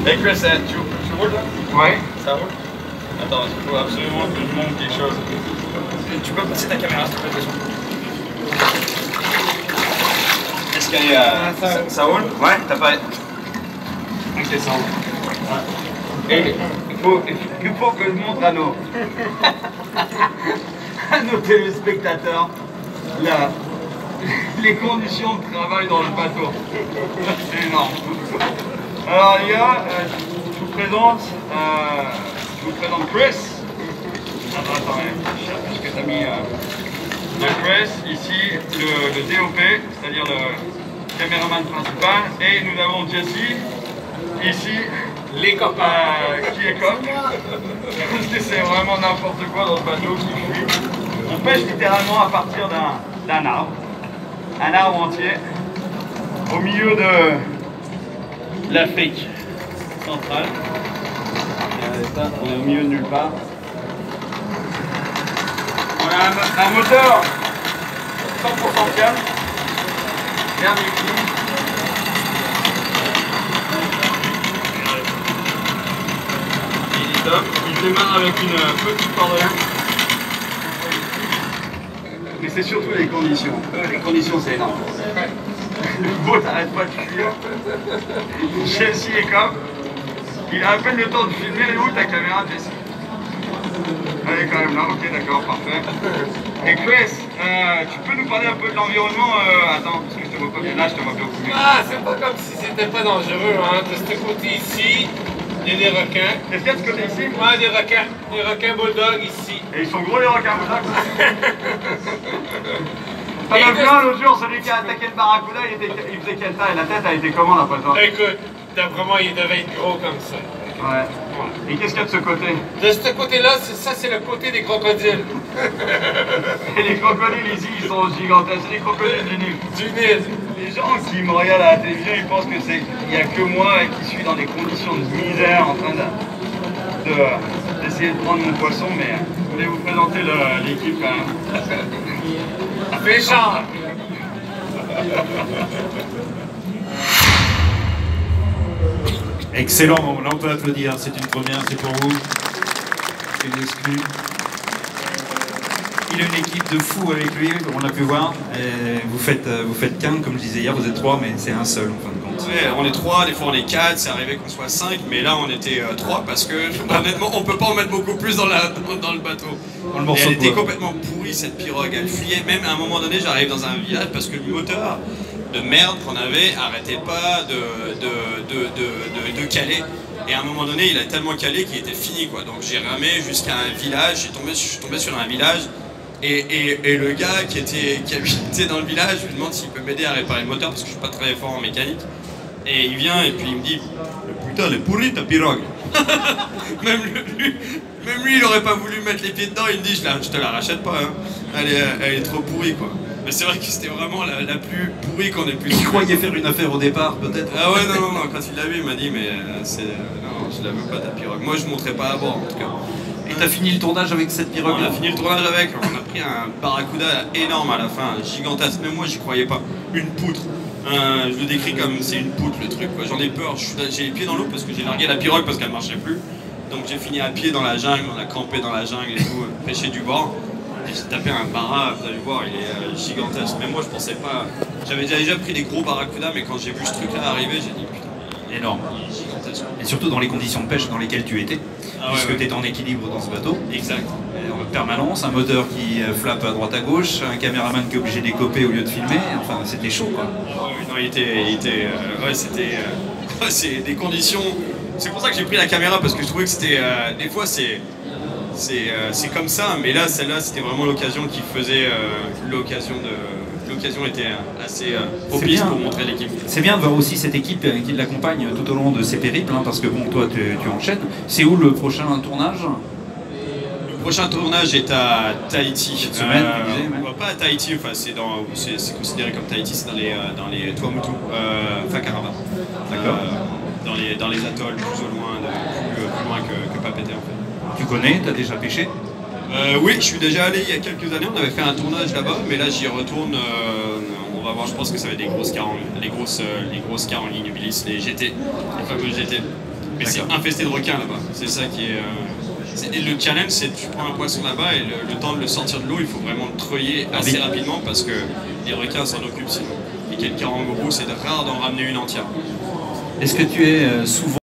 Hey Chris, tu roules là? Ouais. Ça roule? Attends, il faut absolument que je monte quelque chose. Tu peux passer ta caméra s'il te plaît? Est-ce qu'elle est ça roule? Ouais, t'as pas... Ok, ça roule. Ouais. Et il faut que je montre à nos... à nos téléspectateurs les conditions de travail dans le bateau. C'est énorme. Alors les gars, je vous présente Chris. Attends, parce que t'as mis Chris, ici le DOP, c'est-à-dire le caméraman principal, et nous avons Jesse, ici les copains qui est coq. Parce que c'est vraiment n'importe quoi dans ce bateau qui fuit. On pêche littéralement à partir d'un arbre. Un arbre entier au milieu de l'Afrique centrale. On est au milieu de nulle part. On a un moteur 100% fiable, bien équilibré. Il est top. Il démarre avec une petite corde là. Mais c'est surtout les conditions. Les conditions, c'est énorme. Le boat n'arrête pas de fuir. Jesse est comme. Il a à peine le temps de filmer. Elle est où ta caméra, Jesse? Elle est quand même là. Ok, d'accord, parfait. Et Chris, tu peux nous parler un peu de l'environnement? Attends, parce que je te vois pas bien là, je te vois beaucoup mieux. Ah, c'est pas comme si c'était pas dangereux, hein. De ce côté ici, il y a des requins. Qu'est-ce qu'il y a de ce côté ici? Ouais, des requins. Des requins bulldogs ici. Et ils sont gros les requins bulldogs? T'en as vu un l'autre jour, celui qui a attaqué le barracuda, il faisait quelle taille? La tête a été comment d'après toi? Écoute, d'après moi, il devait être gros comme ça. Ouais. Et qu'est-ce qu'il y a de ce côté? De ce côté-là, ça c'est le côté des crocodiles. Et les crocodiles ici, ils sont gigantesques. C'est les crocodiles du Nil. Du Nil. Les gens qui me regardent à la télévision, ils pensent que il n'y a que moi qui suis dans des conditions de misère en train d'essayer de prendre mon poisson, mais je voulais vous présenter l'équipe quand même. Méchant. Excellent, là on peut applaudir, c'est une première, c'est pour vous. C'est une exclue. Il a une équipe de fous avec lui, on l'a pu voir. Et vous faites qu'un, comme je disais hier, vous êtes trois, mais c'est un seul en fin de compte. Ouais, on est 3, des fois on est 4, c'est arrivé qu'on soit 5, mais là on était 3 parce que honnêtement on peut pas en mettre beaucoup plus dans le bateau. Dans le morceau et elle de était bois. complètement pourrie cette pirogue, elle fuyait, même à un moment donné j'arrive dans un village parce que le moteur de merde qu'on avait arrêtait pas de caler. Et à un moment donné il a tellement calé qu'il était fini quoi, donc j'ai ramé jusqu'à un village, je suis tombé sur un village. Et le gars qui habitait dans le village, je lui demande s'il peut m'aider à réparer le moteur parce que je suis pas très fort en mécanique. Et il vient et puis il me dit putain, elle est pourrie ta pirogue. même lui, il aurait pas voulu mettre les pieds dedans. Il me dit je te la rachète pas, hein. Elle est trop pourrie quoi. Mais c'est vrai que c'était vraiment la plus pourrie qu'on ait pu. Il croyait faire une affaire au départ, peut-être. Ah ouais, non, quand il l'a vu, il m'a dit mais non, je la veux pas ta pirogue. Moi je monterai pas à bord en tout cas. Et t'as fini le tournage avec cette pirogue? On a fini le tournage avec, on a pris un barracuda énorme à la fin, gigantesque, même moi j'y croyais pas, une poutre. Je le décris comme c'est une poutre le truc, j'en ai peur, j'ai les pieds dans l'eau parce que j'ai largué la pirogue parce qu'elle marchait plus. Donc j'ai fini à pied dans la jungle, on a campé dans la jungle et tout, pêché du bord. Et j'ai tapé un barra, vous allez voir, il est gigantesque. Mais moi je pensais pas, j'avais déjà pris des gros barracudas, mais quand j'ai vu ce truc là arriver, j'ai dit putain. Énorme. Et surtout dans les conditions de pêche dans lesquelles tu étais, puisque tu étais en équilibre dans ce bateau. Exact. En permanence, un moteur qui flappe à droite à gauche, un caméraman qui est obligé d'écoper au lieu de filmer, enfin c'était chaud quoi. Non, c'est des conditions. C'est pour ça que j'ai pris la caméra parce que je trouvais que c'était. Des fois c'est comme ça, mais là celle-là c'était vraiment l'occasion qui faisait l'occasion était assez propice pour montrer l'équipe. C'est bien de voir aussi cette équipe qui l'accompagne tout au long de ses périples, hein, parce que bon, toi tu enchaînes. C'est où le prochain tournage? Le prochain tournage est à Tahiti. Cette semaine, pas à Tahiti, enfin c'est considéré comme Tahiti, c'est dans les Tuamotu, Whakarava. D'accord. Dans les atolls plus au loin, plus loin que Papeete en fait. Tu connais? T'as déjà pêché? Oui, je suis déjà allé il y a quelques années, on avait fait un tournage là-bas, mais là j'y retourne, on va voir, je pense que ça va être les grosses cars en ligne, Ubilis, les GT, les fameux GT. Mais c'est infesté de requins là-bas. C'est ça qui est. Et le challenge, c'est que tu prends un poisson là-bas et le temps de le sortir de l'eau, il faut vraiment le treuiller assez rapidement parce que les requins s'en occupent sinon. Et quel kangourou, c'est rare d'en ramener une entière. Est-ce que tu es souvent